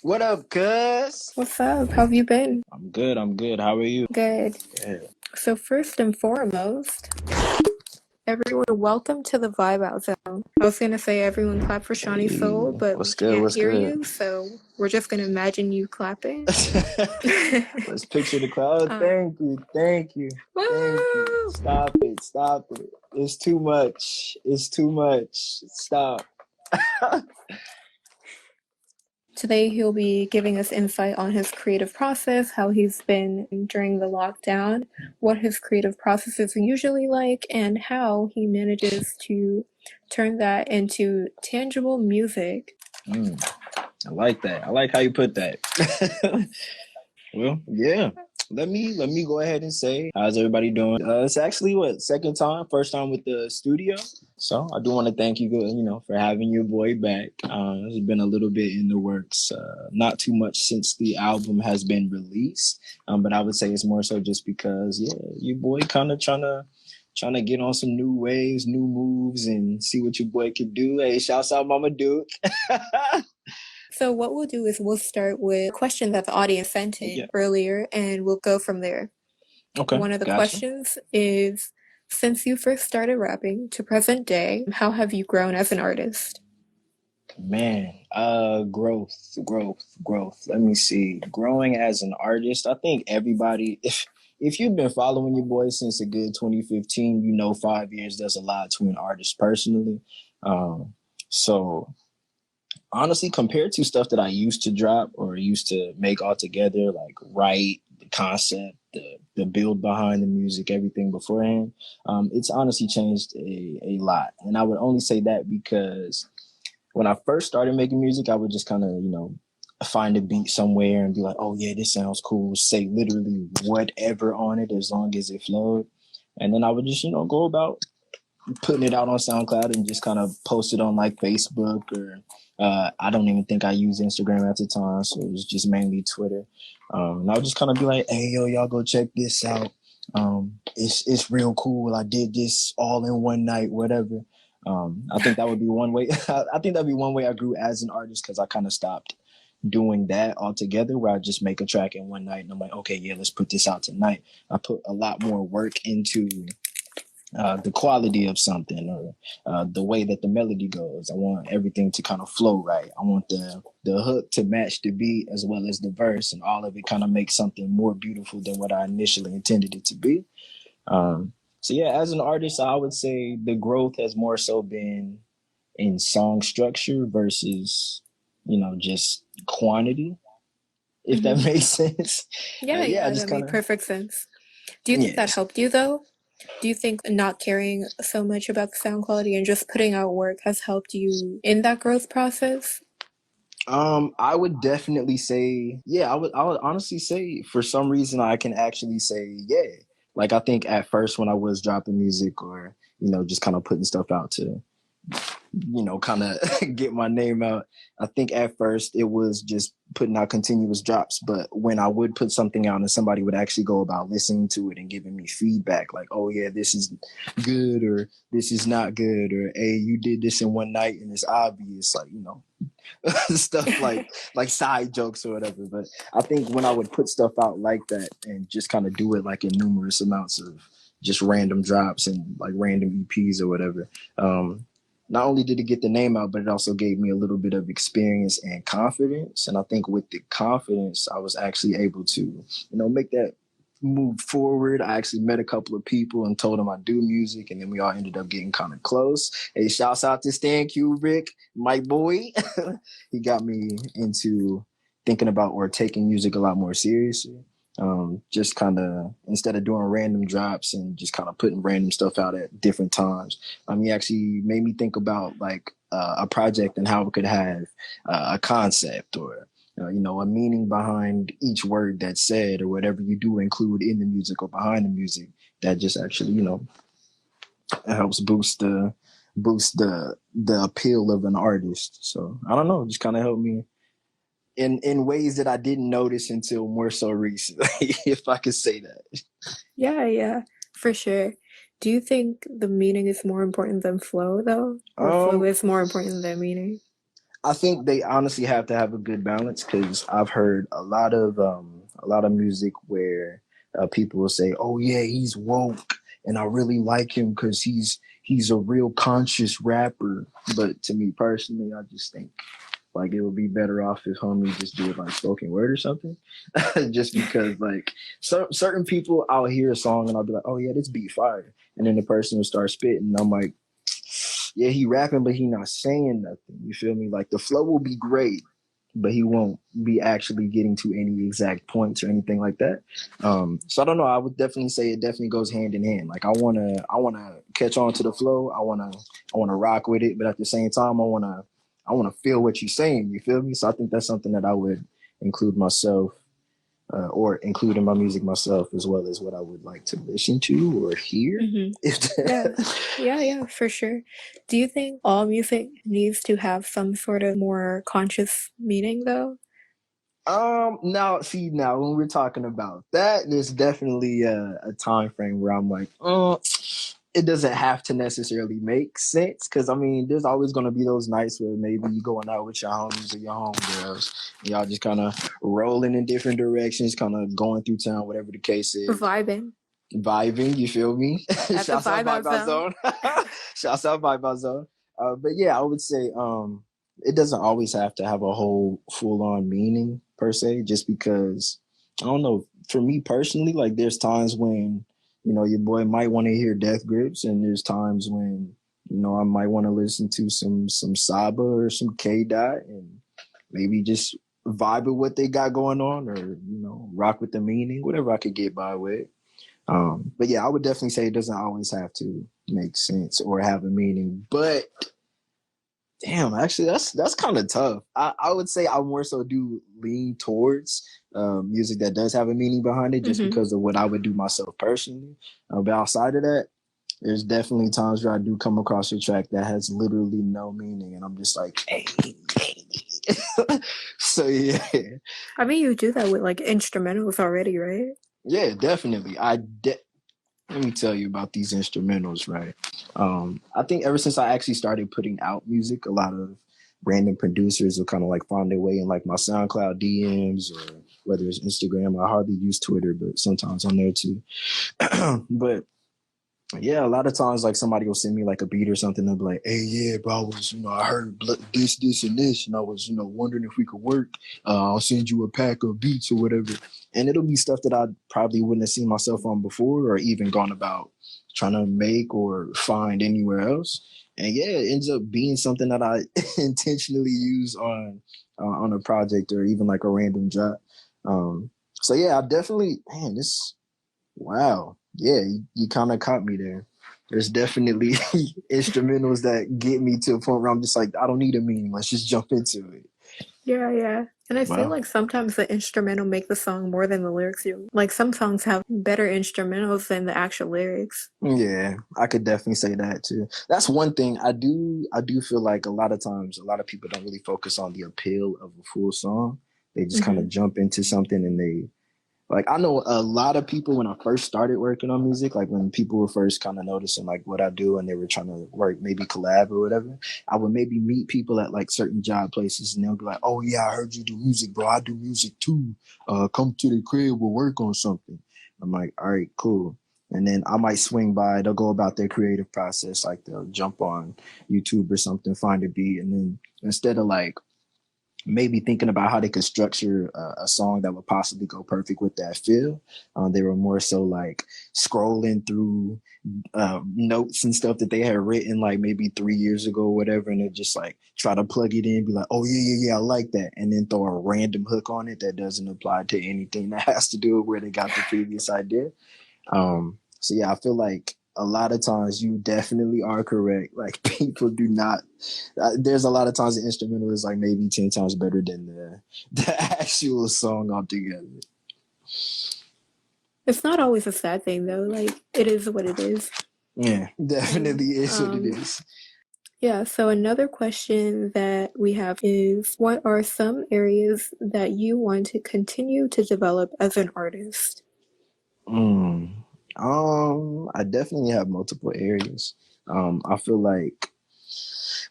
What up, cuz? What's up? How have you been? I'm good. I'm good. How are you? Good. Good. So first and foremost, everyone, welcome to the Vibe Out Zone. I was gonna say everyone clap for Seanny Hey, Sol, but we what's good? can't What's hear good? you, so we're just gonna imagine you clapping. Let's picture the crowd. um, Thank you. Thank you. Thank you. Woo! Stop it. Stop it. It's too much. It's too much. Stop. Today he'll be giving us insight on his creative process, how he's been during the lockdown, what his creative process is usually like, and how he manages to turn that into tangible music. I like that. I like how you put that. Well, yeah. Let me go ahead and say, how's everybody doing? It's actually second time, first time with the studio. So I do want to thank you, for having your boy back. It's been a little bit in the works, not too much since the album has been released. But I would say it's more so just because, your boy kind of trying to get on some new waves, new moves, and see what your boy can do. Hey, shouts out Mama Duke. So what we'll do is we'll start with a question that the audience sent in earlier, and we'll go from there. Okay, One of the gotcha. questions is, since you first started rapping to present day, how have you grown as an artist? Man, growth. Let me see. Growing as an artist, I think everybody, if you've been following your boy since a good 2015, 5 years does a lot to an artist personally. So honestly, compared to stuff that I used to drop or used to make altogether, like write the concept, the build behind the music, everything beforehand, it's honestly changed a lot. And I would only say that because when I first started making music, I would just kind of, find a beat somewhere and be like, oh yeah, this sounds cool. Say literally whatever on it as long as it flowed. And then I would just, go about putting it out on SoundCloud and just kind of post it on like Facebook or I don't even think I used Instagram at the time. So it was just mainly Twitter. And I would just kind of be like, hey, yo, y'all go check this out. It's real cool. I did this all in one night, whatever. I think that would be one way. I think that'd be one way I grew as an artist because I kind of stopped doing that altogether where I just make a track in one night and I'm like, okay, yeah, let's put this out tonight. I put a lot more work into the quality of something or the way that the melody goes. I want everything to kind of flow right. I want the hook to match the beat as well as the verse, and all of it kind of makes something more beautiful than what I initially intended it to be. So yeah, as an artist, I would say the growth has more so been in song structure versus, just quantity, if that makes sense. Yeah, Just that made kind of, perfect sense. Do you think that yes. helped you though? Do you think not caring so much about the sound quality and just putting out work has helped you in that growth process? I would definitely say, I would honestly say for some reason I can actually say, yeah. Like I think at first when I was dropping music or, just kind of putting stuff out to, kind of get my name out. I think at first it was just putting out continuous drops, but when I would put something out and somebody would actually go about listening to it and giving me feedback like, oh yeah, this is good or this is not good or hey, you did this in one night and it's obvious, like, stuff like side jokes or whatever. But I think when I would put stuff out like that and just kind of do it like in numerous amounts of just random drops and like random EPs or whatever, not only did it get the name out, but it also gave me a little bit of experience and confidence. And I think with the confidence, I was actually able to, make that move forward. I actually met a couple of people and told them I do music, and then we all ended up getting kind of close. Hey, shouts out to Stan Kubrick, my boy. He got me into thinking about or taking music a lot more seriously. Just kind of instead of doing random drops and just kind of putting random stuff out at different times. He actually made me think about like a project and how it could have a concept or a meaning behind each word that's said or whatever you do include in the music or behind the music that just actually, helps boost the appeal of an artist. So I don't know, just kind of helped me in ways that I didn't notice until more so recently, if I could say that. Yeah, for sure. Do you think the meaning is more important than flow though? Or flow Um, is more important than meaning? I think they honestly have to have a good balance because I've heard a lot of music where people will say, "Oh yeah, he's woke," and I really like him because he's a real conscious rapper. But to me personally, I just think like it would be better off if homie just did like spoken word or something. Just because like certain people, I'll hear a song and I'll be like, "Oh yeah, this beat fire," and then the person will start spitting, and I'm like, yeah, he rapping, but he not saying nothing. You feel me? Like the flow will be great, but he won't be actually getting to any exact points or anything like that. So I don't know. I would definitely say it definitely goes hand in hand. Like I wanna catch on to the flow. I wanna rock with it, but at the same time, I wanna feel what you're saying. You feel me? So I think that's something that I would include myself or include in my music myself, as well as what I would like to listen to or hear. Mm-hmm. Yeah, yeah, for sure. Do you think all music needs to have some sort of more conscious meaning, though? Now, see, now when we're talking about that, there's definitely a time frame where I'm like, it doesn't have to necessarily make sense because I mean, there's always going to be those nights where maybe you going out with your homies or your homegirls, and y'all just kind of rolling in different directions, kind of going through town, whatever the case is, Vibing vibing. You feel me? at the Shouts out vibe out Vibe zone. Zone. Shouts out Vibe Zone. But yeah, I would say it doesn't always have to have a whole full on meaning per se, just because I don't know. For me personally, like there's times when you know your boy might want to hear Death Grips, and there's times when you know I might want to listen to some Saba or some K Dot, and maybe just vibe with what they got going on, or you know rock with the meaning, whatever I could get by with. But yeah, I would definitely say it doesn't always have to make sense or have a meaning. But damn, actually, that's kind of tough. I would say I more so do lean towards music that does have a meaning behind it, just Mm-hmm. because of what I would do myself personally. But outside of that, there's definitely times where I do come across a track that has literally no meaning, and I'm just like, hey, hey. So yeah, I mean, you do that with like instrumentals already, right? yeah, definitely. Let me tell you about these instrumentals, right? I think ever since I actually started putting out music, a lot of random producers will kind of like find their way in like my SoundCloud DMs or whether it's Instagram. I hardly use Twitter, but sometimes on there too. But yeah, a lot of times like somebody will send me like a beat or something and be like, "Hey, yeah, bro, I was, you know, I heard this, and this, and I was, you know, wondering if we could work. I'll send you a pack of beats or whatever." And it'll be stuff that I probably wouldn't have seen myself on before or even gone about trying to make or find anywhere else. And yeah, it ends up being something that I intentionally use on a project or even like a random job. So yeah, I definitely, man, this wow. Yeah, you kind of caught me there. There's definitely instrumentals that get me to a point where I'm just like, I don't need a meaning. Let's just jump into it. Yeah, yeah. And I feel Wow. like sometimes the instrumental make the song more than the lyrics do. Like some songs have better instrumentals than the actual lyrics. Yeah, I could definitely say that too. That's one thing I do feel like a lot of times a lot of people don't really focus on the appeal of a full song. They just kind Mm-hmm. of jump into something and they like I know a lot of people when I first started working on music, like when people were first kind of noticing like what I do and they were trying to work maybe collab or whatever, I would maybe meet people at like certain job places and they'll be like, "Oh yeah, I heard you do music, bro. I do music too. Come to the crib, we'll work on something." I'm like, "All right, cool." And then I might swing by, they'll go about their creative process, like they'll jump on YouTube or something, find a beat, and then instead of like maybe thinking about how they could structure a song that would possibly go perfect with that feel. They were more so like scrolling through notes and stuff that they had written like maybe 3 years ago or whatever, and they just like try to plug it in, be like, "Oh yeah, I like that," and then throw a random hook on it that doesn't apply to anything that has to do with where they got the previous idea. So yeah, I feel like a lot of times you definitely are correct. Like people do not. There's a lot of times the instrumental is like maybe 10 times better than the actual song altogether. It's not always a sad thing though. Like it is what it is. Yeah, And definitely is what it is. yeah, so another question that we have is what are some areas that you want to continue to develop as an artist? I definitely have multiple areas. I feel like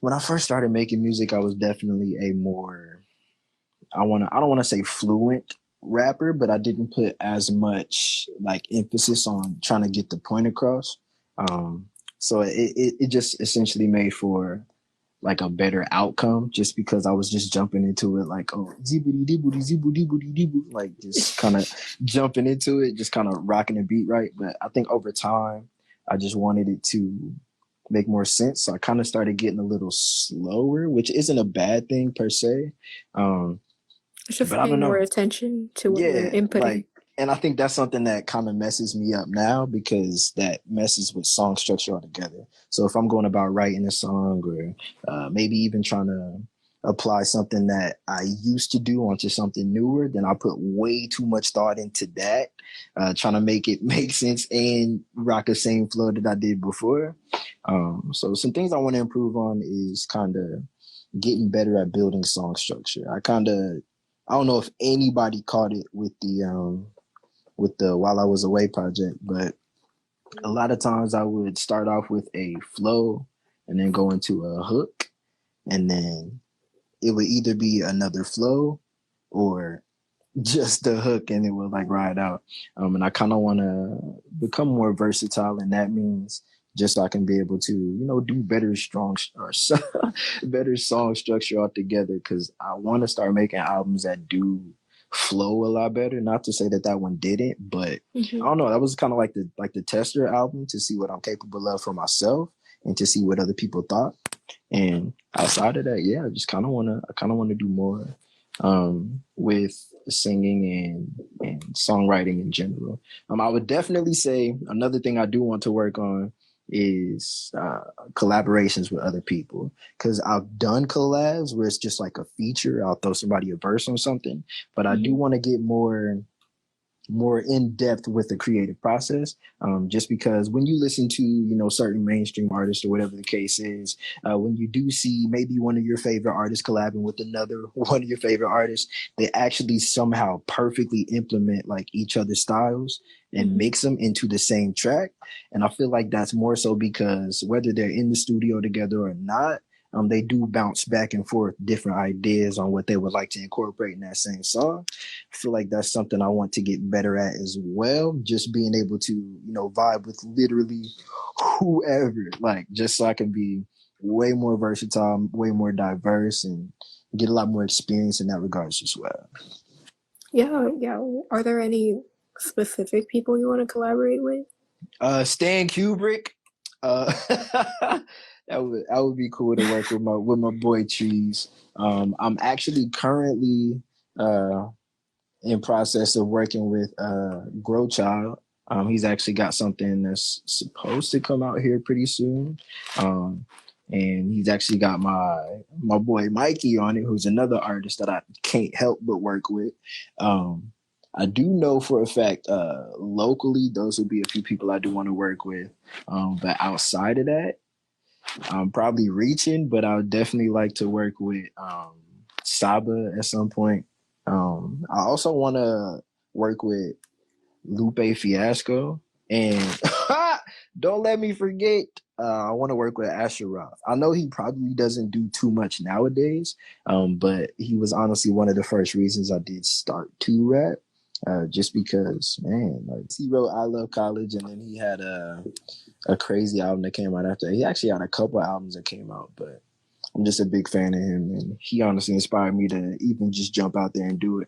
when I first started making music, I was definitely a more I don't want to say fluent rapper, but I didn't put as much like emphasis on trying to get the point across. Um, so it just essentially made for like a better outcome just because I was just jumping into it like, oh, zibbity dibbity zibbity dibbity dibbity, like just kind of jumping into it, just kind of rocking the beat right. But I think over time, I just wanted it to make more sense. So I kind of started getting a little slower, which isn't a bad thing per se. Um, It's just but I don't paying more know. attention to what you're Yeah, inputting. like, and I think that's something that kind of messes me up now because that messes with song structure altogether. So if I'm going about writing a song or maybe even trying to apply something that I used to do onto something newer, then I put way too much thought into that, trying to make it make sense and rock the same flow that I did before. So some things I want to improve on is kind of getting better at building song structure. I don't know if anybody caught it with the While I Was Away project, but a lot of times I would start off with a flow and then go into a hook, and then it would either be another flow or just the hook, and it would like ride out. And I kind of want to become more versatile, and that means just so I can be able to, do better better song structure altogether. Because I want to start making albums that do flow a lot better. Not to say that that one didn't, but I don't know. That was kind of like the tester album to see what I'm capable of for myself and to see what other people thought. And outside of that, yeah, I kind of want to do more with singing and songwriting in general. I would definitely say another thing I do want to work on is collaborations with other people, because I've done collabs where it's just like a feature. I'll throw somebody a verse on something, but I do want to get more in depth with the creative process. Just because when you listen to, certain mainstream artists or whatever the case is, when you do see maybe one of your favorite artists collabing with another one of your favorite artists, they actually somehow perfectly implement like each other's styles and mix them into the same track. And I feel like that's more so because whether they're in the studio together or not, they do bounce back and forth different ideas on what they would like to incorporate in that same song. I feel like that's something I want to get better at as well. Just being able to, vibe with literally whoever, like just so I can be way more versatile, way more diverse, and get a lot more experience in that regards as well. Yeah, yeah. Are there any specific people you want to collaborate with? Stan Kubrick. That would be cool to work with my boy Trees. I'm actually currently in process of working with Grow Child. He's actually got something that's supposed to come out here pretty soon. And he's actually got my boy Mikey on it, who's another artist that I can't help but work with. I do know for a fact, locally, those would be a few people I do want to work with. But outside of that, I'm probably reaching, but I would definitely like to work with Saba at some point. I also want to work with Lupe Fiasco, and don't let me forget, I want to work with Asheroth. I know he probably doesn't do too much nowadays, but he was honestly one of the first reasons I did start to rap. Just because, man, like he wrote "I Love College" and then he had a crazy album that came out after. He actually had a couple albums that came out, but I'm just a big fan of him, and he honestly inspired me to even just jump out there and do it.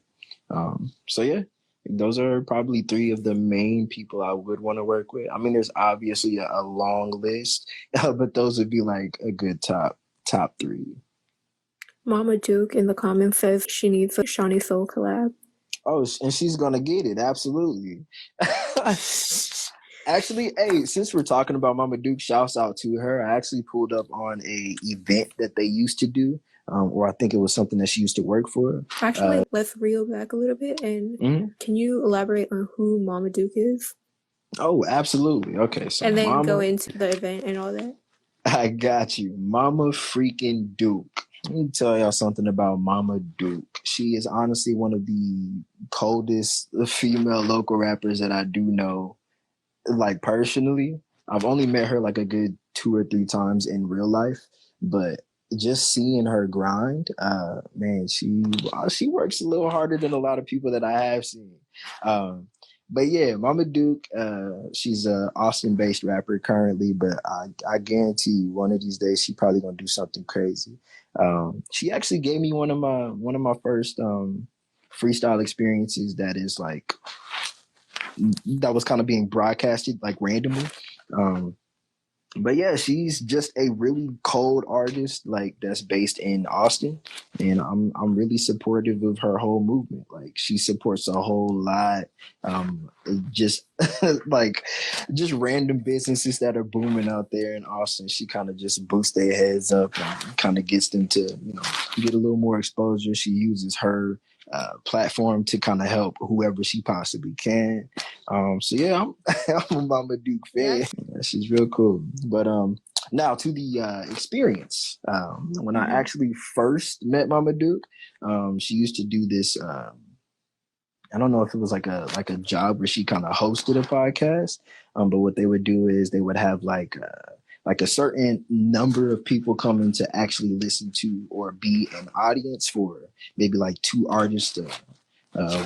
So yeah, those are probably three of the main people I would want to work with. I mean, there's obviously a long list, but those would be like a good top three. Mama Duke in the comments says she needs a Seanny Sol collab. Oh, and she's gonna get it, absolutely. Actually, hey, since we're talking about Mama Duke, shouts out to her. I actually pulled up on a event that they used to do, or I think it was something that she used to work for. Actually, let's reel back a little bit and can you elaborate on who Mama Duke is? Oh, absolutely. Okay, so And then go Mama, into the event and all that. I got you. Mama freaking Duke. Let me tell y'all something about Mama Duke. She is honestly one of the coldest female local rappers that I do know, like personally. I've only met her like a good 2 or 3 times in real life, but just seeing her grind, man, she works a little harder than a lot of people that I have seen. Um, but yeah, Mama Duke, she's a Austin-based rapper currently, but I guarantee you, one of these days she probably gonna do something crazy. She actually gave me one of my first freestyle experiences that is like that was kind of being broadcasted like randomly. Um, but yeah, she's just a really cold artist, like that's based in Austin, and I'm really supportive of her whole movement. Like she supports a whole lot, just like just random businesses that are booming out there in Austin. She kind of just boosts their heads up and kind of gets them to get a little more exposure. She uses her platform to kind of help whoever she possibly can. So yeah, I'm a Mama Duke fan. Yeah. She's real cool. But now to the experience. When I actually first met Mama Duke, she used to do this. I don't know if it was like a job where she kind of hosted a podcast. But what they would do is they would have like a certain number of people coming to actually listen to or be an audience for maybe like two artists,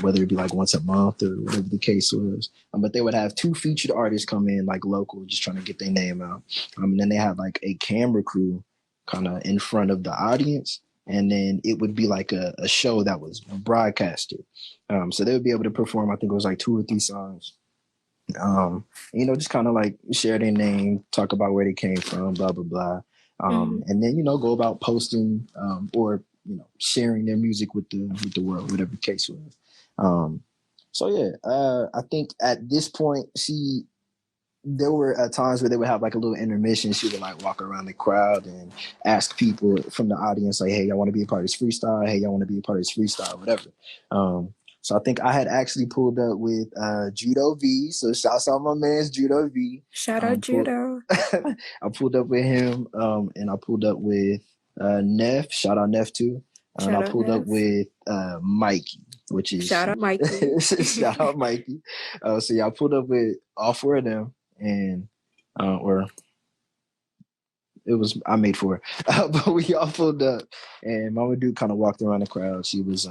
whether it be like once a month or whatever the case was. But they would have two featured artists come in, like local, just trying to get their name out. And then they had like a camera crew kind of in front of the audience. And then it would be like a show that was broadcasted. So they would be able to perform, I think it was like 2 or 3 songs. Just kind of like share their name, talk about where they came from, blah, blah, blah. And then, go about posting or, sharing their music with the world, whatever the case was. So yeah, I think at this point, there were times where they would have like a little intermission. She would like walk around the crowd and ask people from the audience, like, hey, y'all want to be a part of this freestyle? Hey, y'all want to be a part of this freestyle? Whatever. So I think I had actually pulled up with Judo V. So shouts out my man's Judo V. Shout out Judo. I pulled up with him, and I pulled up with Neff. Shout out Neff too. And I pulled up with Mikey, which is shout out Mikey. Shout out Mikey. So yeah, I pulled up with all 4 of them, and or it was I made 4, but we all pulled up, and Mama Duke kind of walked around the crowd. She was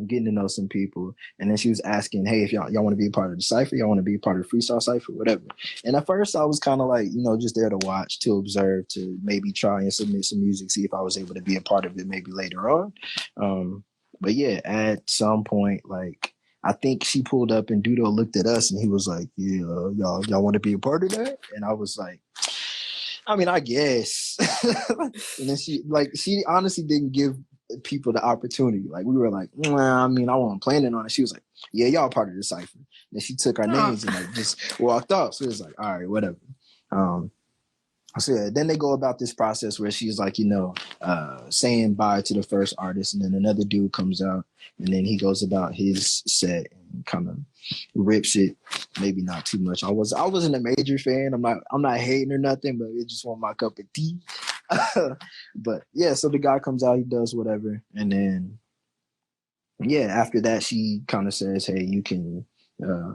getting to know some people, and then she was asking, hey, if y'all want to be a part of the cipher, y'all want to be a part of the freestyle cipher, whatever. And at first I was kind of like, just there to watch, to observe, to maybe try and submit some music, see if I was able to be a part of it maybe later on. But yeah, at some point, like I think she pulled up and Dudo looked at us and he was like, yeah, y'all want to be a part of that? And I was like, I mean, I guess. And then she honestly didn't give people the opportunity. Like we were like, I wasn't planning on it. She was like, yeah, y'all part of the cipher. And she took our names and like just walked off. So it was like, all right, whatever. So yeah, then they go about this process where she's like, saying bye to the first artist, and then another dude comes out, and then he goes about his set and kind of rips it. Maybe not too much. I wasn't a major fan. I'm not hating or nothing, but it just wasn't my cup of tea. But yeah, so the guy comes out, he does whatever, and then yeah, after that she kind of says, hey, you can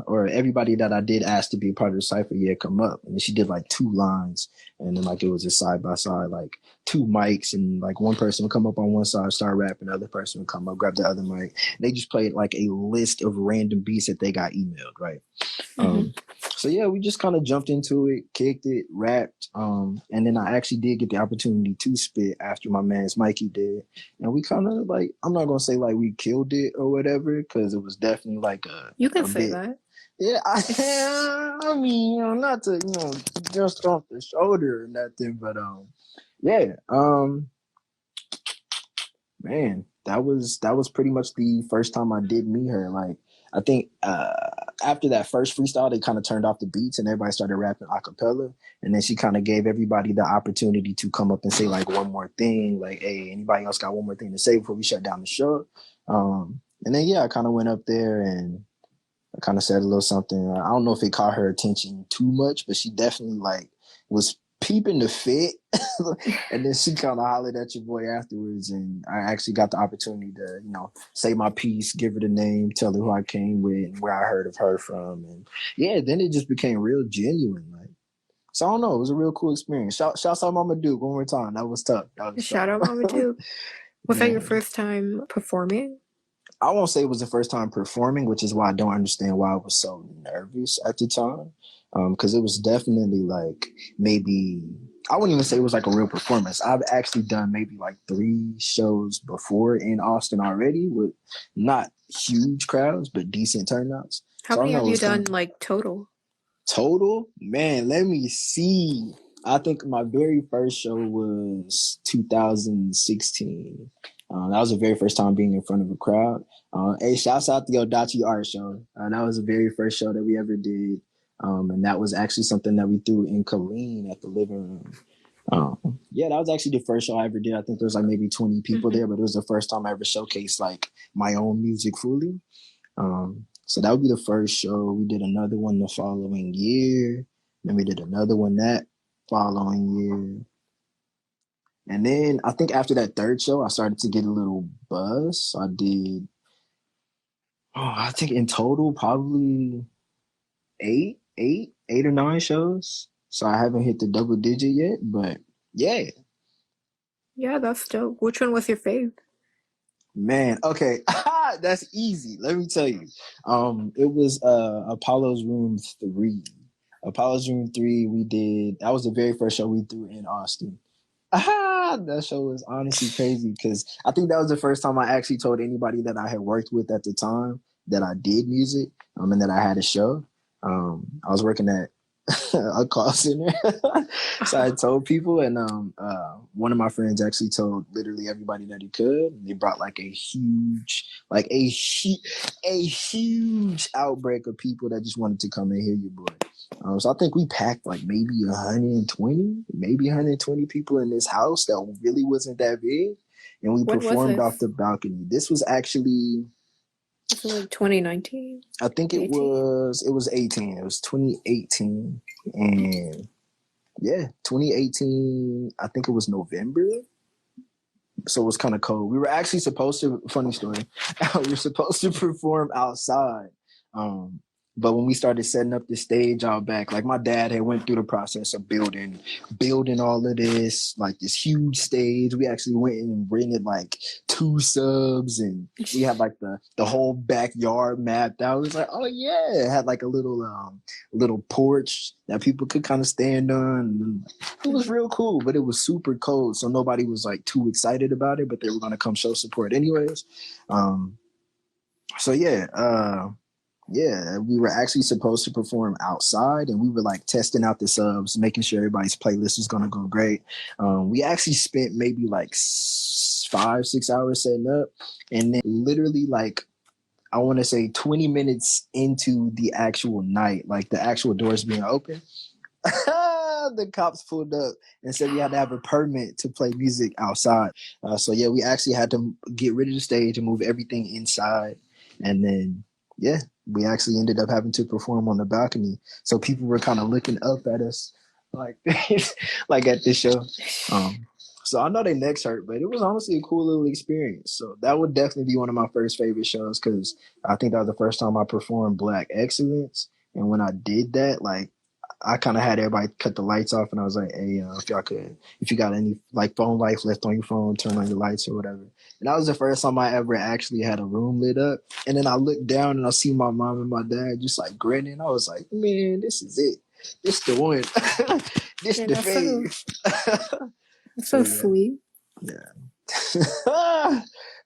or everybody that I did ask to be a part of the cipher, yeah, come up. And she did like 2 lines, and then like it was a side by side, like 2 mics, and like one person would come up on one side, start rapping, the other person would come up, grab the other mic. And they just played like a list of random beats that they got emailed, right? So yeah, we just kind of jumped into it, kicked it, rapped, and then I actually did get the opportunity to spit after my man's Mikey did, and we kind of like, I'm not gonna say like we killed it or whatever, because it was definitely like you can say that. Yeah, I mean, not to just off the shoulder or nothing, but yeah, man, that was pretty much the first time I did meet her. Like I think after that first freestyle, they kind of turned off the beats and everybody started rapping a cappella. And then she kind of gave everybody the opportunity to come up and say like one more thing, like, hey, anybody else got one more thing to say before we shut down the show? And then yeah, I kind of went up there and I kind of said a little something. I don't know if it caught her attention too much, but she definitely like was peeping the fit. And then she kind of hollered at your boy afterwards, and I actually got the opportunity to say my piece, give her the name, tell her who I came with and where I heard of her from. And yeah, then it just became real genuine. Like So I don't know. It was a real cool experience. Shouts out Mama Duke one more time. That was tough. Shout out Mama Duke. Was that Yeah. your first time performing? I won't say it was the first time performing, which is why I don't understand why I was so nervous at the time. Because it was definitely like maybe I wouldn't even say it was like a real performance. I've actually done maybe like 3 shows before in Austin already with not huge crowds, but decent turnouts. How So I many know have it you was kind done of like total? total. Man, let me see. I think my very first show was 2016. That was the very first time being in front of a crowd. Hey, shouts out to your Dachi Art Show. That was the very first show that we ever did. And that was actually something that we threw in Colleen at the living room. Yeah, that was actually the first show I ever did. I think there was like maybe 20 people there, but it was the first time I ever showcased like my own music fully. So that would be the first show. We did another one the following year. Then we did another one that following year. And then I think after that third show, I started to get a little buzz. So I did, I think in total, probably eight or 9 shows. So I haven't hit the double digit yet, but yeah. Yeah, that's dope. Which one was your fave? Man, okay. That's easy. Let me tell you. It was Apollo's Room 3. Apollo's Room 3, we did, that was the very first show we threw in Austin. That show was honestly crazy because I think that was the first time I actually told anybody that I had worked with at the time that I did music, and that I had a show. I was working at a call center. So I told people, and one of my friends actually told literally everybody that he could. They brought like a huge outbreak of people that just wanted to come and hear you, boy. So I think we packed like maybe 120 people in this house that really wasn't that big, and we When was performed off this? the balcony. This was actually, Was it like 2019? I think it 18? was 18. It was 2018, and yeah, 2018. I think it was November. So it was kind of cold. We were actually supposed to. Funny story. We were supposed to perform outside. But when we started setting up the stage out back, like my dad had went through the process of building all of this, like this huge stage. We actually went in and rented like 2 subs, and we had like the whole backyard mapped out. It was like, oh yeah, it had like a little porch that people could kind of stand on. It was real cool, but it was super cold, so nobody was like too excited about it. But they were gonna come show support anyways. So yeah, we were actually supposed to perform outside, and we were like testing out the subs, making sure everybody's playlist was gonna go great. We actually spent maybe like 5-6 hours setting up, and then literally like I want to say 20 minutes into the actual night, like the actual doors being open, the cops pulled up and said we had to have a permit to play music outside. So yeah, we actually had to get rid of the stage and move everything inside, and then yeah, we actually ended up having to perform on the balcony. So people were kind of looking up at us like like at this show. So I know they necks hurt, but it was honestly a cool little experience. So that would definitely be one of my first favorite shows because I think that was the first time I performed Black Excellence. And when I did that, like I kind of had everybody cut the lights off, and I was like, "Hey, if you got any like phone lights left on your phone, turn on your lights or whatever." And that was the first time I ever actually had a room lit up. And then I looked down and I see my mom and my dad just like grinning. I was like, "Man, this is it. This the one. This Yeah, the that's fave." that's So so sweet. yeah.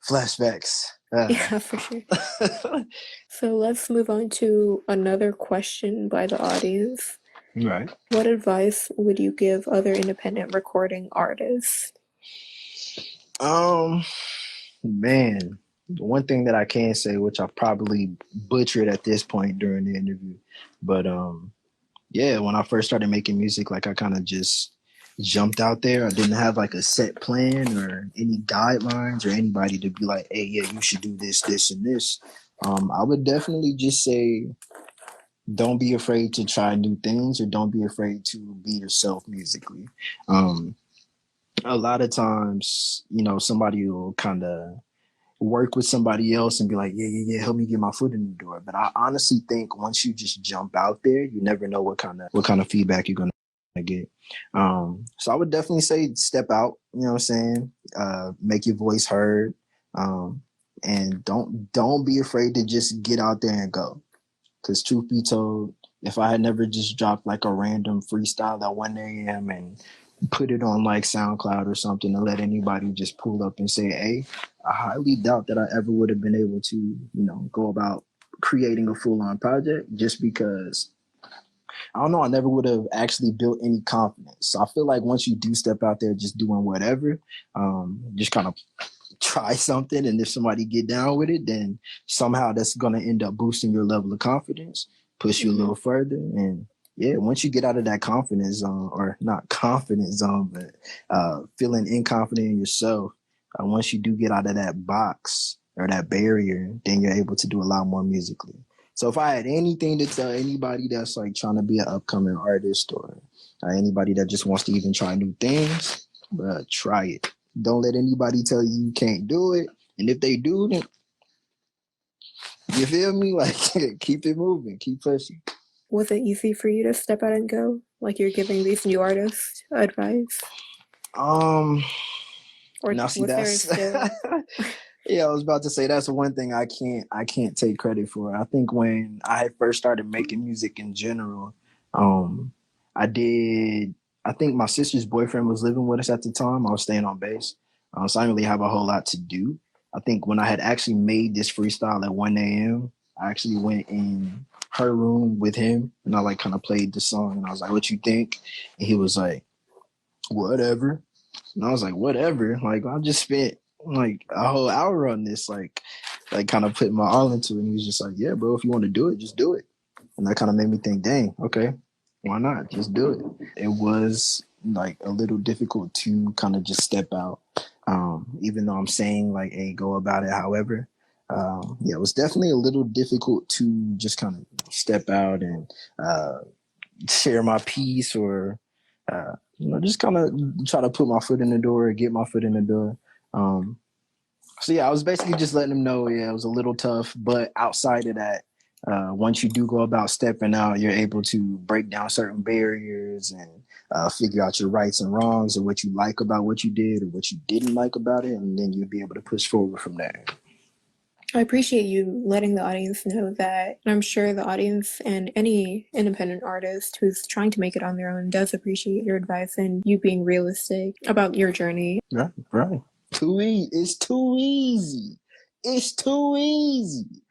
Flashbacks. Yeah, for sure. So let's move on to another question by the audience. Right. What advice would you give other independent recording artists? Man, the one thing that I can say, which I probably butchered at this point during the interview, but yeah, when I first started making music, like I kind of just jumped out there. I didn't have like a set plan or any guidelines or anybody to be like, hey, yeah, you should do this, this, and this. I would definitely just say, don't be afraid to try new things, or don't be afraid to be yourself musically. A lot of times, somebody will kind of work with somebody else and be like, yeah, help me get my foot in the door. But I honestly think once you just jump out there, you never know what kind of feedback you're gonna get. So I would definitely say step out, you know what I'm saying? Make your voice heard. And don't be afraid to just get out there and go. Because truth be told, if I had never just dropped like a random freestyle at 1 a.m. and put it on like SoundCloud or something and let anybody just pull up and say, hey, I highly doubt that I ever would have been able to, go about creating a full-on project, just because I don't know, I never would have actually built any confidence. So I feel like once you do step out there just doing whatever, just kind of try something, and if somebody get down with it, then somehow that's going to end up boosting your level of confidence, push you a little further. And yeah, once you get out of that confidence zone, or not confidence zone, but feeling inconfident in yourself, once you do get out of that box or that barrier, then you're able to do a lot more musically. So if I had anything to tell anybody that's like trying to be an upcoming artist, or anybody that just wants to even try new things, try it. Don't let anybody tell you can't do it. And if they do, then you feel me? Like, keep it moving, keep pushing. Was it easy for you to step out and go? Like you're giving these new artists advice? Or Now see, was there that's still? yeah, I was about to say that's one thing I can't take credit for. I think when I first started making music in general, I did. I think my sister's boyfriend was living with us at the time. I was staying on base, so I didn't really have a whole lot to do. I think when I had actually made this freestyle at 1 a.m., I actually went in her room with him, and I like kind of played the song, and I was like, "What you think?" And he was like, "Whatever." And I was like, "Whatever." Like, I just spent like a whole hour on this, like kind of putting my all into it. And he was just like, "Yeah, bro, if you want to do it, just do it." And that kind of made me think, dang, okay, why not? Just do it. It was like a little difficult to kind of just step out. Even though I'm saying like, hey, go about it. However, yeah, it was definitely a little difficult to just kind of step out and share my piece, or just kind of try to put my foot in the door, get my foot in the door. So yeah, I was basically just letting them know, yeah, it was a little tough, but outside of that, once you do go about stepping out, you're able to break down certain barriers and figure out your rights and wrongs, or what you like about what you did or what you didn't like about it, and then you'll be able to push forward from there. I appreciate you letting the audience know that. I'm sure the audience and any independent artist who's trying to make it on their own does appreciate your advice and you being realistic about your journey. Right, right. Too easy. It's too easy. It's too easy.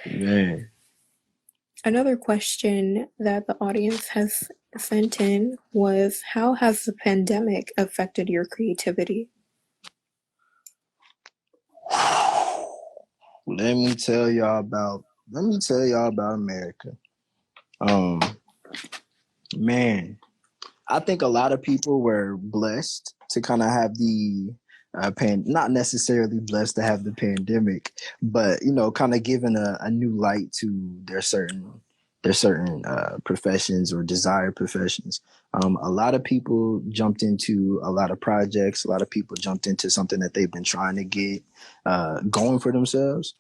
Man. Another question that the audience has sent in was, how has the pandemic affected your creativity? Let me tell y'all about America. Man, I think a lot of people were blessed to kind of have the not necessarily blessed to have the pandemic, but kind of given a new light to their certain professions or desired professions. A lot of people jumped into a lot of projects. A lot of people jumped into something that they've been trying to get going for themselves.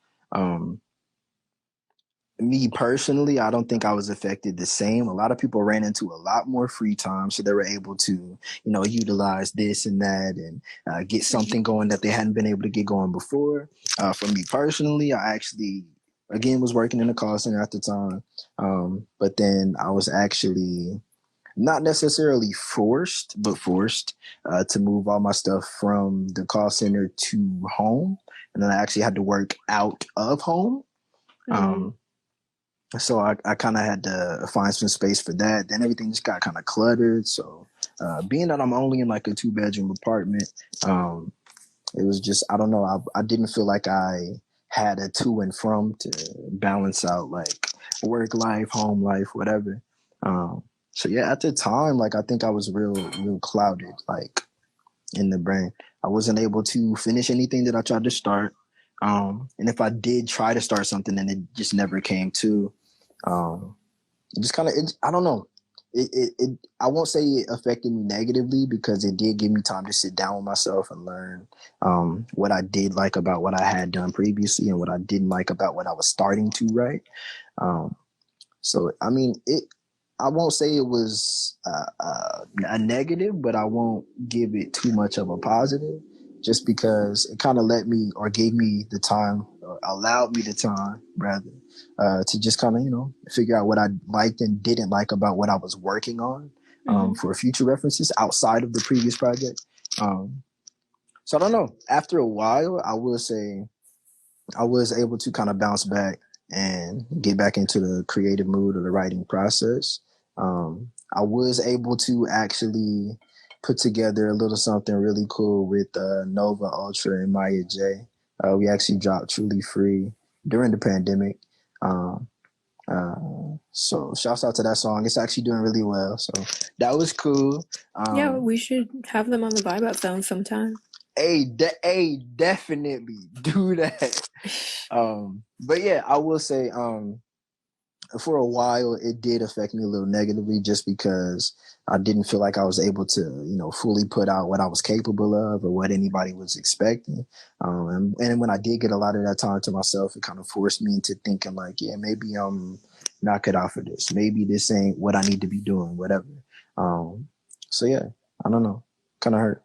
Me personally, I don't think I was affected the same. A lot of people ran into a lot more free time, so they were able to, utilize this and that, and get something going that they hadn't been able to get going before. For me personally, I actually, again, was working in a call center at the time, but then I was actually not necessarily forced, but forced to move all my stuff from the call center to home, and then I actually had to work out of home. So I kind of had to find some space for that. Then everything just got kind of cluttered. So being that I'm only in like a 2-bedroom apartment, it was just, I don't know. I didn't feel like I had a to and from to balance out like work life, home life, whatever. So yeah, at the time, like I think I was real clouded, like in the brain. I wasn't able to finish anything that I tried to start. And if I did try to start something, then it just never came to. It just kind of, I don't know. I won't say it affected me negatively, because it did give me time to sit down with myself and learn what I did like about what I had done previously, and what I didn't like about what I was starting to write. So, I mean, I won't say it was a negative, but I won't give it too much of a positive, just because it kind of let me, or gave me the time, or allowed me the time rather, to just kind of, you know, figure out what I liked and didn't like about what I was working on, for future references outside of the previous project. So I don't know. After a while, I will say I was able to kind of bounce back and get back into the creative mood of the writing process. I was able to actually put together a little something really cool with Nova Ultra and Maya J. We actually dropped Truly Free during the pandemic. Um, so shouts out to that song. It's actually doing really well. So that was cool. Yeah, we should have them on the Vibe Out Zone sometime. Definitely do that. But yeah, I will say, for a while it did affect me a little negatively, just because I didn't feel like I was able to, you know, fully put out what I was capable of or what anybody was expecting. And when I did get a lot of that time to myself, it kind of forced me into thinking like, yeah, maybe I'm not cut out for this. Maybe this ain't what I need to be doing, whatever. So yeah, I don't know. Kind of hurt.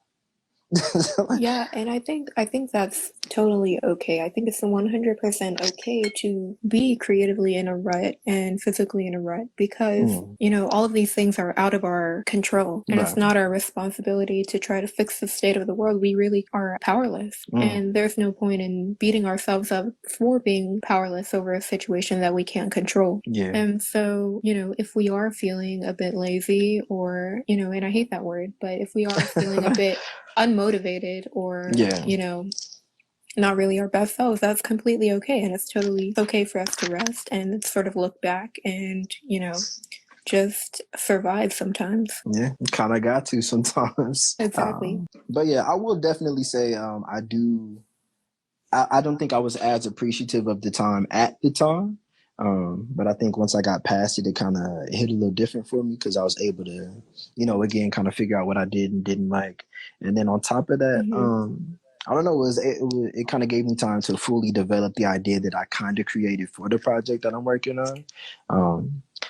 Yeah, and I think that's totally okay. I think it's 100% okay to be creatively in a rut and physically in a rut, because, you know, all of these things are out of our control, and it's Right. not our responsibility to try to fix the state of the world. We really are powerless, and there's no point in beating ourselves up for being powerless over a situation that we can't control. Yeah. And so, you know, if we are feeling a bit lazy, or, you know, and I hate that word, but if we are feeling a bit unmotivated, or, Yeah. you know, not really our best selves, that's completely okay. And it's totally okay for us to rest and sort of look back and, you know, just survive sometimes. Yeah, kind of got to sometimes. Exactly. But yeah, I will definitely say, I don't think I was as appreciative of the time at the time. But I think once I got past it, it kind of hit a little different for me, because I was able to, you know, again, kind of figure out what I did and didn't like. And then on top of that, I don't know, it kind of gave me time to fully develop the idea that I kind of created for the project that I'm working on.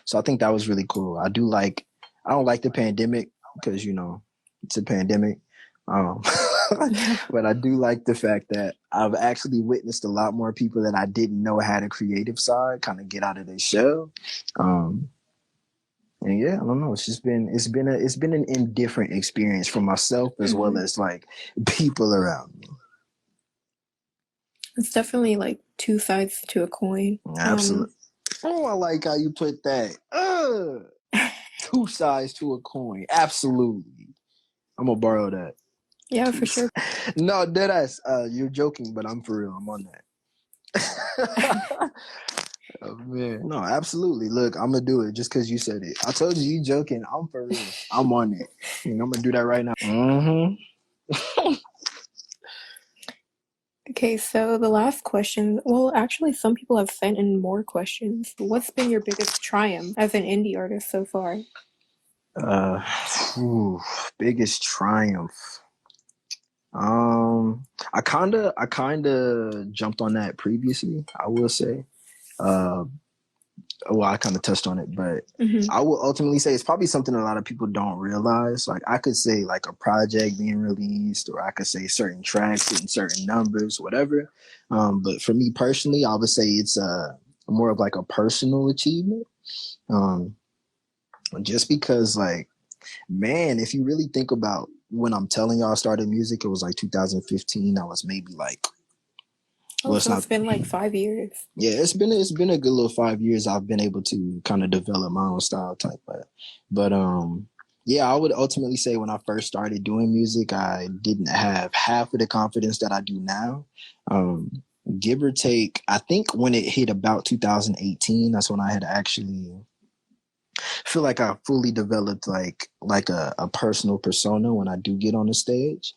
So I think that was really cool. I don't like the pandemic, because, you know, it's a pandemic. But I do like the fact that I've actually witnessed a lot more people that I didn't know had a creative side kind of get out of their shell. And yeah, I don't know. It's been an indifferent experience for myself, as well as like people around me. It's definitely like two sides to a coin. Absolutely. Oh, I like how you put that. Two sides to a coin. Absolutely. I'm gonna borrow that. Yeah, for sure. No, deadass. You're joking, but I'm for real. I'm on that. Oh man, no, absolutely. Look, I'm gonna do it just because you said it. I told you, you joking. I'm for real. I'm on it. And I'm gonna do that right now. Okay, so the last question, well, actually, some people have sent in more questions. What's been your biggest triumph as an indie artist so far? Biggest triumph. I kinda jumped on that previously, I will say. Well, I kind of touched on it, but I will ultimately say it's probably something a lot of people don't realize. Like, I could say like a project being released, or I could say certain tracks hitting certain numbers, whatever. But for me personally, I would say it's more of like a personal achievement. Just because, like, man, if you really think about when I'm telling y'all I started music, it was like 2015. I was maybe like, well, so it's been like 5 years. Yeah, it's been a good little 5 years. I've been able to kind of develop my own style type, but yeah, I would ultimately say when I first started doing music, I didn't have half of the confidence that I do now. Give or take, I think when it hit about 2018, that's when I had actually feel like I fully developed like a personal persona when I do get on the stage.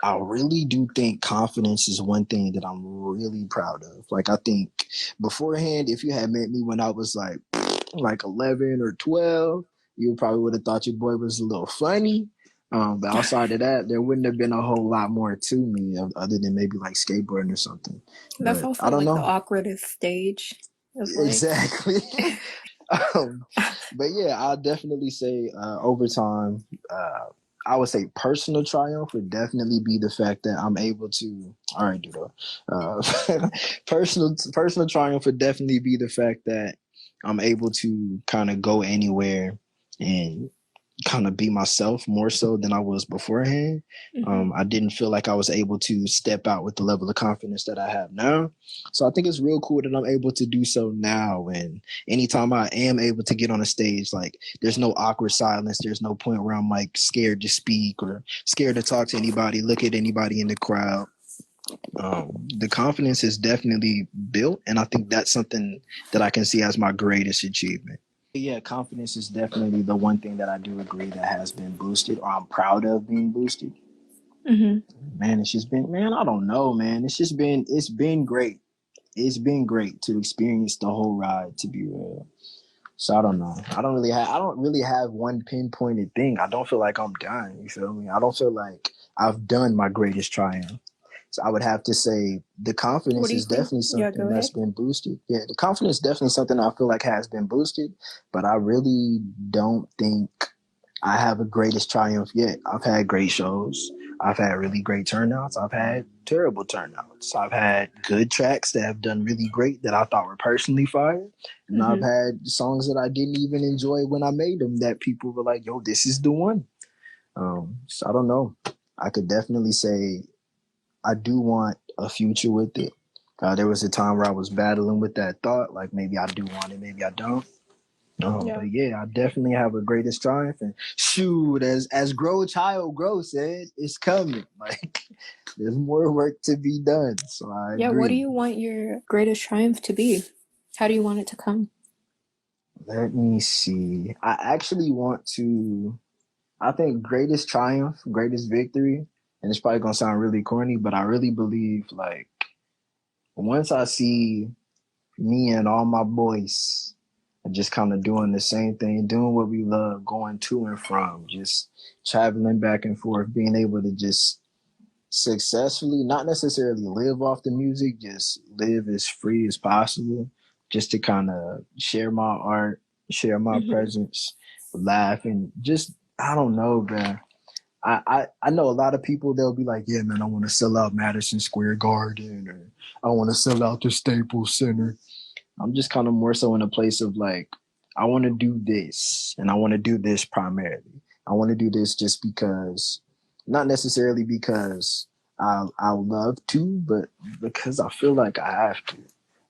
I really do think confidence is one thing that I'm really proud of. Like, I think beforehand, if you had met me when I was like 11 or 12, you probably would have thought your boy was a little funny. But outside of that, there wouldn't have been a whole lot more to me other than maybe like skateboarding or something. That's But also I don't like know. the awkwardest stage of like... Exactly. um, but yeah, I'll definitely say over time, I would say personal triumph would definitely be the fact that I'm able to. All right, dude. Personal triumph would definitely be the fact that I'm able to kind of go anywhere and kind of be myself more so than I was beforehand. I didn't feel like I was able to step out with the level of confidence that I have now. So I think it's real cool that I'm able to do so now. And anytime I am able to get on a stage, like there's no awkward silence. There's no point where I'm like scared to speak or scared to talk to anybody, look at anybody in the crowd. The confidence is definitely built. And I think that's something that I can see as my greatest achievement. Yeah, confidence is definitely the one thing that I do agree that has been boosted, or I'm proud of being boosted. Man, it's just been, man, I don't know, man. It's been great. It's been great to experience the whole ride, to be real. So I don't know. I don't really have one pinpointed thing. I don't feel like I'm done. You feel me? I don't feel like I've done my greatest triumph. So I would have to say the confidence is definitely something that's been boosted. Yeah, the confidence is definitely something I feel like has been boosted, but I really don't think I have a greatest triumph yet. I've had great shows. I've had really great turnouts. I've had terrible turnouts. I've had good tracks that have done really great that I thought were personally fire. And I've had songs that I didn't even enjoy when I made them that people were like, yo, this is the one. So I don't know. I could definitely say I do want a future with it. There was a time where I was battling with that thought, like maybe I do want it, maybe I don't. But yeah, I definitely have a greatest triumph. And shoot, as Grow Child Grow said, it's coming. Like there's more work to be done. So I agree. What do you want your greatest triumph to be? How do you want it to come? Let me see. I actually want to, I think greatest triumph, greatest victory, and it's probably gonna sound really corny, but I really believe like once I see me and all my boys just kind of doing the same thing, doing what we love, going to and from, just traveling back and forth, being able to just successfully, not necessarily live off the music, just live as free as possible, just to kind of share my art, share my presence, laugh, and just, I don't know, man. I know a lot of people, they'll be like, yeah, man, I want to sell out Madison Square Garden, or I want to sell out the Staples Center. I'm just kind of more so in a place of like, I want to do this, and I want to do this primarily. I want to do this just because, not necessarily because I love to, but because I feel like I have to.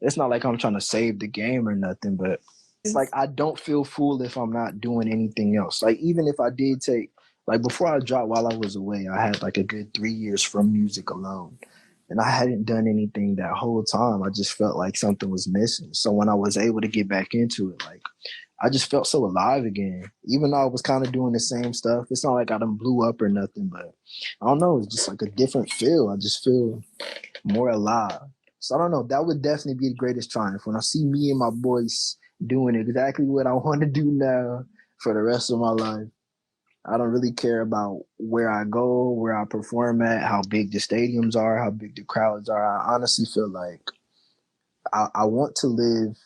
It's not like I'm trying to save the game or nothing, but it's like I don't feel full if I'm not doing anything else. Like even if I did take, like before I dropped while I was away, I had like a good 3 years from music alone. And I hadn't done anything that whole time. I just felt like something was missing. So when I was able to get back into it, like I just felt so alive again. Even though I was kind of doing the same stuff. It's not like I done blew up or nothing, but I don't know. It's just like a different feel. I just feel more alive. So I don't know. That would definitely be the greatest triumph when I see me and my boys doing exactly what I want to do now for the rest of my life. I don't really care about where I go, where I perform at, how big the stadiums are, how big the crowds are. I honestly feel like I want to live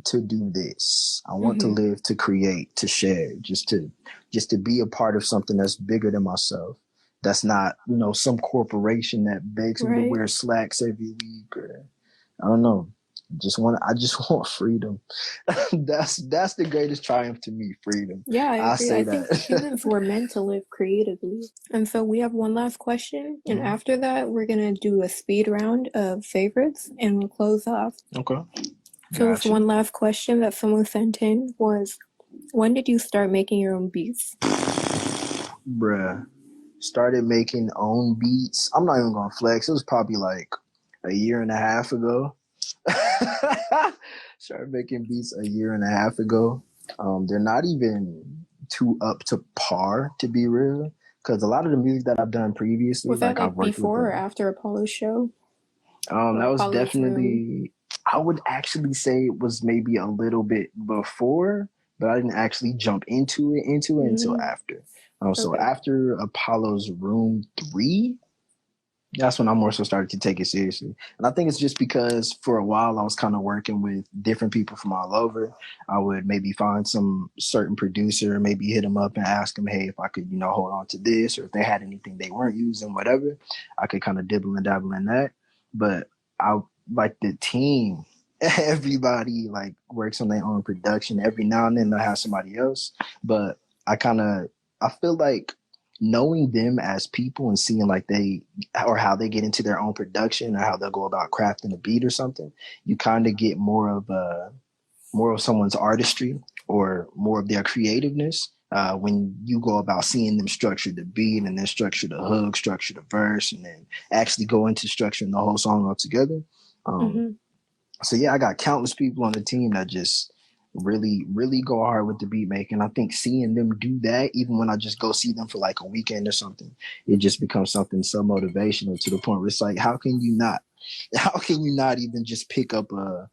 to do this. I want to live to create, to share, just to be a part of something that's bigger than myself. That's not, some corporation that begs me to wear slacks every week, or I don't know. I just want freedom. That's the greatest triumph to me, freedom. Yeah, I agree. say I that. think humans were meant to live creatively. And so we have one last question, and after that we're gonna do a speed round of favorites and we'll close off. Okay. So this one last question that someone sent in was, when did you start making your own beats? Bruh. Started making own beats. I'm not even gonna flex. It was probably like a year and a half ago. Started making beats a year and a half ago. They're not even too up to par, to be real, because a lot of the music that I've done previously, was that like I've worked before with or after Apollo's show? That was definitely. I would actually say it was maybe a little bit before, but I didn't actually jump into it until after. So after Apollo's Room 3, That's when I more so started to take it seriously. And I think it's just because for a while I was kind of working with different people from all over. I would maybe find some certain producer, maybe hit them up and ask them, hey, if I could, hold on to this, or if they had anything they weren't using, whatever. I could kind of dibble and dabble in that. But I like the team. Everybody like works on their own production. Every now and then they'll have somebody else. But I feel like knowing them as people and seeing like they or how they get into their own production or how they'll go about crafting a beat or something, you kind of get more of someone's artistry or more of their creativeness when you go about seeing them structure the beat and then structure the hook, structure the verse, and then actually go into structuring the whole song altogether. Um, Mm-hmm. so yeah, I got countless people on the team that just really, really go hard with the beat making. I think seeing them do that, even when I just go see them for like a weekend or something, it just becomes something so motivational to the point where it's like, how can you not? How can you not even just pick up a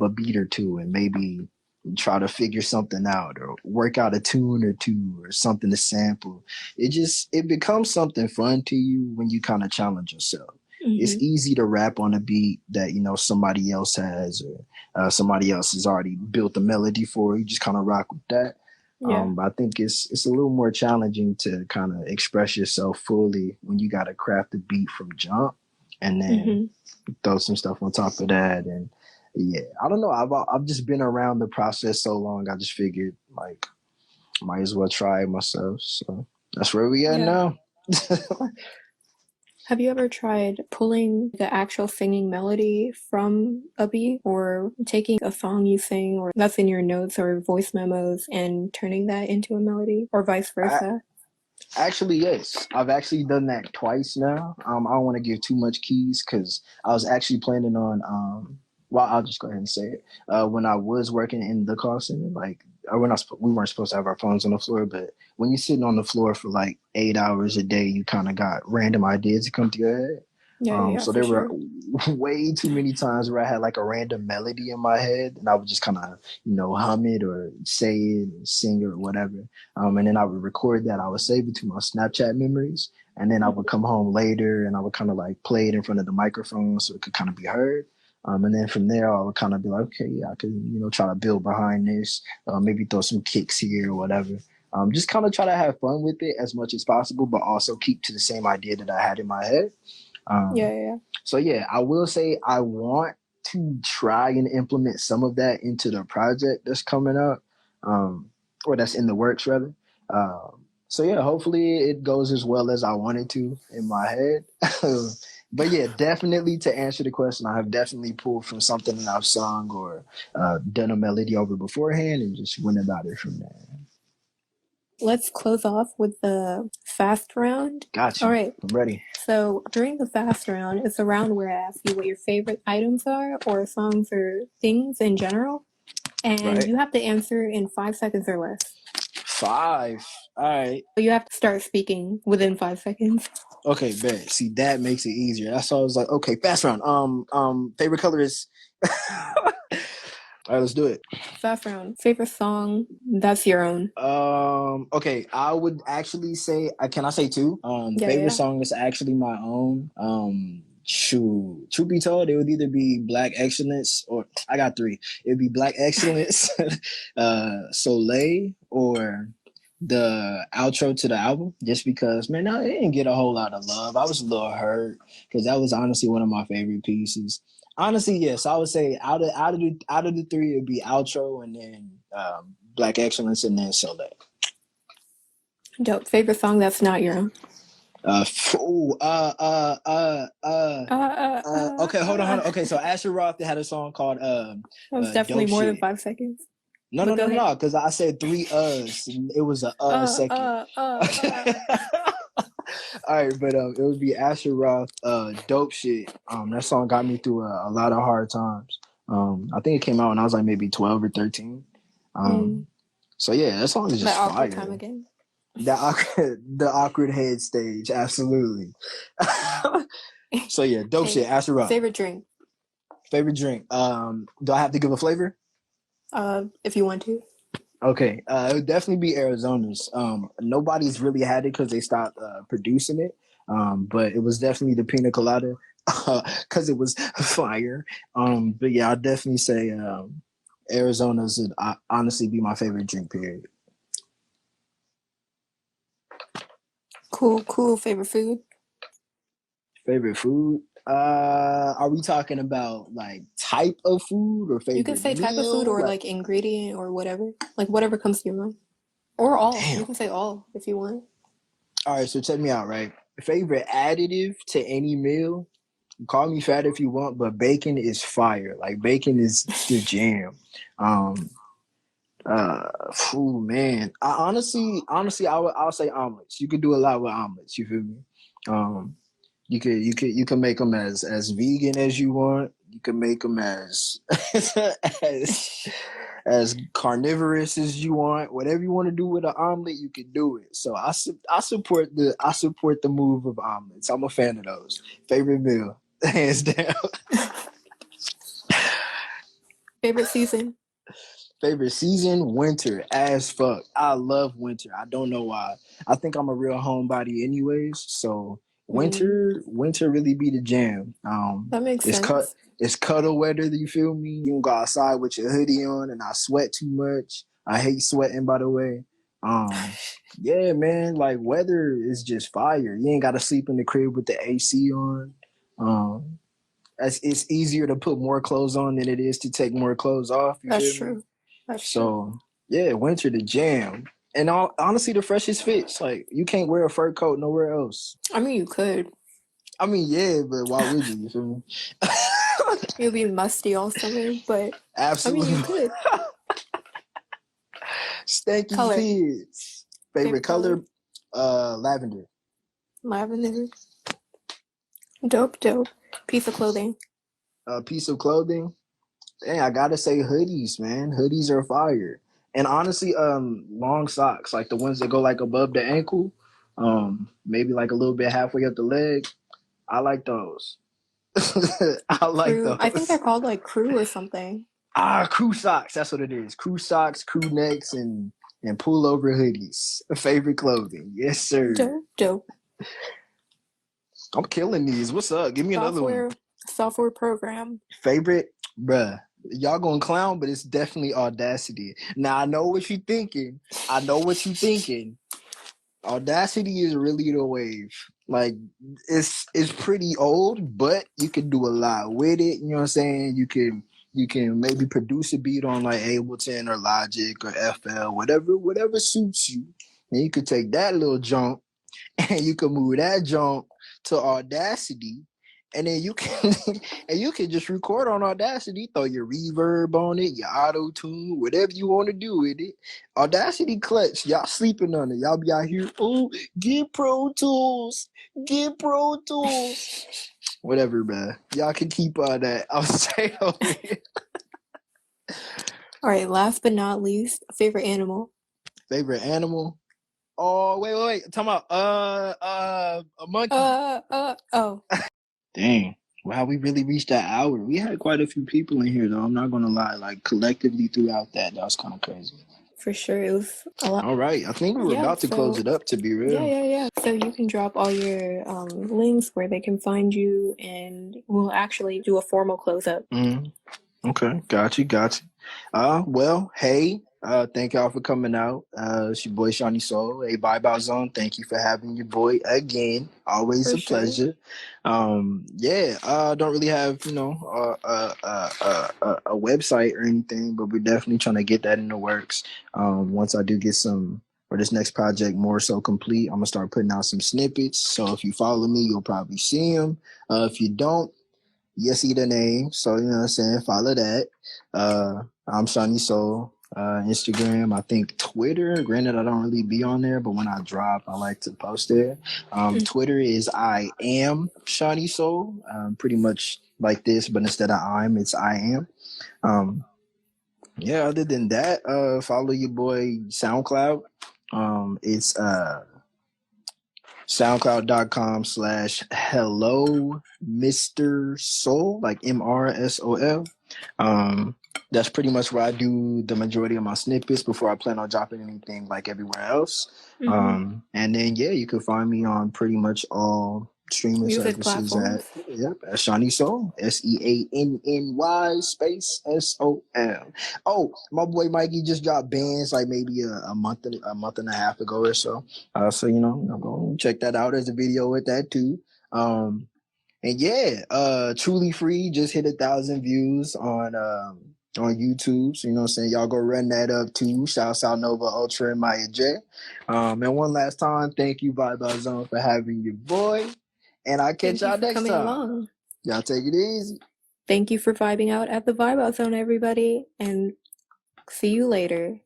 beat or two and maybe try to figure something out or work out a tune or two or something to sample? It becomes something fun to you when you kind of challenge yourself. Mm-hmm. It's easy to rap on a beat that somebody else has or somebody else has already built the melody for. You just kind of rock with that. Yeah. But I think it's a little more challenging to kind of express yourself fully when you got to craft the beat from jump and then throw some stuff on top of that. And yeah, I don't know. I've just been around the process so long. I just figured like might as well try it myself. So that's where we at Yeah. now. Have you ever tried pulling the actual singing melody from a beat or taking a song you sing or that's in your notes or voice memos and turning that into a melody or vice I, versa? Actually, yes. I've actually done that twice now. I don't want to give too much keys because I was actually planning on. Well, I'll just go ahead and say it. When I was working in the call center, like we weren't supposed to have our phones on the floor, but when you're sitting on the floor for like 8 hours a day, you kind of got random ideas that come to your head. Yeah, So for there were sure. way too many times where I had like a random melody in my head, and I would just kind of hum it or say it, or sing it or whatever. And then I would record that. I would save it to my Snapchat memories. And then I would come home later and I would kind of like play it in front of the microphone so it could kind of be heard. And then from there, I would kind of be like, okay, yeah, I could, try to build behind this, maybe throw some kicks here or whatever. Just kind of try to have fun with it as much as possible, but also keep to the same idea that I had in my head. Yeah, Um, yeah. so yeah, I will say I want to try and implement some of that into the project that's coming up, or that's in the works rather. So yeah, hopefully it goes as well as I wanted to in my head. But yeah, definitely to answer the question, I have definitely pulled from something that I've sung or done a melody over beforehand and just went about it from there. Let's close off with the fast round. Got All you. right. I'm ready. So during the fast round, it's a round where I ask you what your favorite items are or songs or things in general. And Right. you have to answer in 5 seconds or less. 5. All right. You have to start speaking within 5 seconds. Okay, bet. See, that makes it easier. That's why I was like, okay, fast round. Favorite color is. All right, let's do it. Fast round. Favorite song that's your own. Okay, I would actually say, can I say two? Yeah, Favorite yeah. song is actually my own. Shoot, truth be told, it would either be Black Excellence or I got three. It would be Black Excellence, Soleil, or the outro to the album. Just because, man, I didn't get a whole lot of love. I was a little hurt because that was honestly one of my favorite pieces. Honestly, yes, I would say out of the three, it'd be outro and then Black Excellence and then Soleil. Dope. Favorite song that's not your own. Uh, ooh, okay, hold on. Okay, so Asher Roth had a song called That was definitely Dope more than Shit. 5 seconds. No, no, But no, go no, ahead. no, because I said three It was a second. All right, but it would be Asher Roth, Dope Shit. That song got me through a lot of hard times. I think it came out when I was like maybe 12 or 13. So yeah, that song is That just awkward time fire. again. The awkward head stage, absolutely. So yeah, Dope Okay. Shit, Asher Roth. Favorite drink. Favorite drink. Do I have to give a flavor? If you want to. Okay. It would definitely be Arizona's. Nobody's really had it because they stopped producing it. But it was definitely the pina colada because it was fire. But yeah, I'll definitely say Arizona's would honestly be my favorite drink. Period. Cool. Favorite food? Favorite food? Are we talking about like type of food or You can favorite say type of food meal? or Like, like ingredient or whatever. Like whatever comes to your mind. Or all. damn. You can say all if you want. All right, so check me out, right? Favorite additive to any meal? Call me fat if you want, but bacon is fire. Like bacon is the jam. Um, man. I'll say omelets. You could do a lot with omelets. You feel me? Um, you can make them as vegan as you want. You can make them as as as carnivorous as you want. Whatever you want to do with an omelet, you can do it. So I support the move of omelets. I'm a fan of those. Favorite meal, hands down. Favorite season? Favorite season, winter as fuck. I love winter. I don't know why. I think I'm a real homebody anyways. So Mm, winter really be the jam. that makes It's sense. it's cuddle weather. You feel me? You can go outside with your hoodie on, and I sweat too much. I hate sweating, by the way. Yeah, man. Like weather is just fire. You ain't got to sleep in the crib with the AC on. Um, it's easier to put more clothes on than it is to take more clothes off. You That's feel me? true. That's true. So yeah, winter the jam. And honestly, the freshest fits. Like you can't wear a fur coat nowhere else. I mean, you could. I mean, yeah, but why would you? You feel me? You'll be musty all summer, but I mean, you Absolutely. could. Stanky Color. kids. Favorite Favorite color? color? Lavender. Lavender. Dope. Piece of clothing. Piece of clothing. Dang, I gotta say hoodies, man. Hoodies are fire. And honestly, long socks, like the ones that go like above the ankle, maybe like a little bit halfway up the leg. I like those. I like Crew. I think they're those. called like crew or something. Crew socks. That's what it is. Crew socks, crew necks, and pullover hoodies. Favorite clothing. Yes, sir. Dope. I'm killing these. What's up? Give me another one. Software program. Favorite, bruh. Y'all gonna clown, but it's definitely Audacity. Now I know what you're thinking. I know what you're thinking. Audacity is really the wave. Like it's pretty old, but you can do a lot with it. You know what I'm saying? You can maybe produce a beat on like Ableton or Logic or FL, whatever suits you. And you could take that little jump and you can move that jump to Audacity, and then you can and you can just record on Audacity, throw your reverb on it, your auto tune, whatever you want to do with it. Audacity clutch. Y'all sleeping on it. Y'all be out here, oh, get Pro Tools. Whatever, man. Y'all can keep that. I'll stay over here. All right. Last but not least, favorite animal. Favorite animal? Oh, wait. Talking about a monkey. Oh. Dang. Wow, we really reached that hour. We had quite a few people in here, though. I'm not gonna lie. Like collectively throughout that was kind of crazy. For sure, it was a lot. All right, I think we were Yeah. about to close So it up. To be real. yeah. So you can drop all your links where they can find you, and we'll actually do a formal close up. Okay, got you. Well, hey, thank y'all for coming out. It's your boy Seanny Sol. Hey, Bye Zone. Thank you for having your boy again. Always For a sure. pleasure. Yeah, don't really have a website or anything, but we're definitely trying to get that in the works. Once I do get some or this next project more so complete, I'm gonna start putting out some snippets. So if you follow me, you'll probably see them. If you don't, you see the name, so you know what I'm saying. Follow that. I'm Seanny Sol. Instagram, I think Twitter. Granted, I don't really be on there, but when I drop, I like to post there. Twitter is I am Seanny Sol. Pretty much like this, but instead of it's I am. Yeah. Other than that, follow your boy SoundCloud. It's soundcloud.com/hello Mr. Soul, like MRSOL. That's pretty much where I do the majority of my snippets before I plan on dropping anything like everywhere else. And then yeah, you can find me on pretty much all streaming Music services at platforms. Seanny Sol, Seanny space Sol. Oh, my boy Mikey just dropped bands like maybe a month and a half ago or so. So I'm gonna check that out. There's a video with that too. And yeah, Truly Free just hit 1,000 views on YouTube. So what I'm saying? Y'all go run that up too. Shouts out Nova Ultra and Maya J. And one last time, thank you, Bye Bye Zone, for having your boy. And I'll catch Thank you y'all for next coming time. along. Y'all take it easy. Thank you for vibing out at the Vibe Out Zone, everybody, and see you later.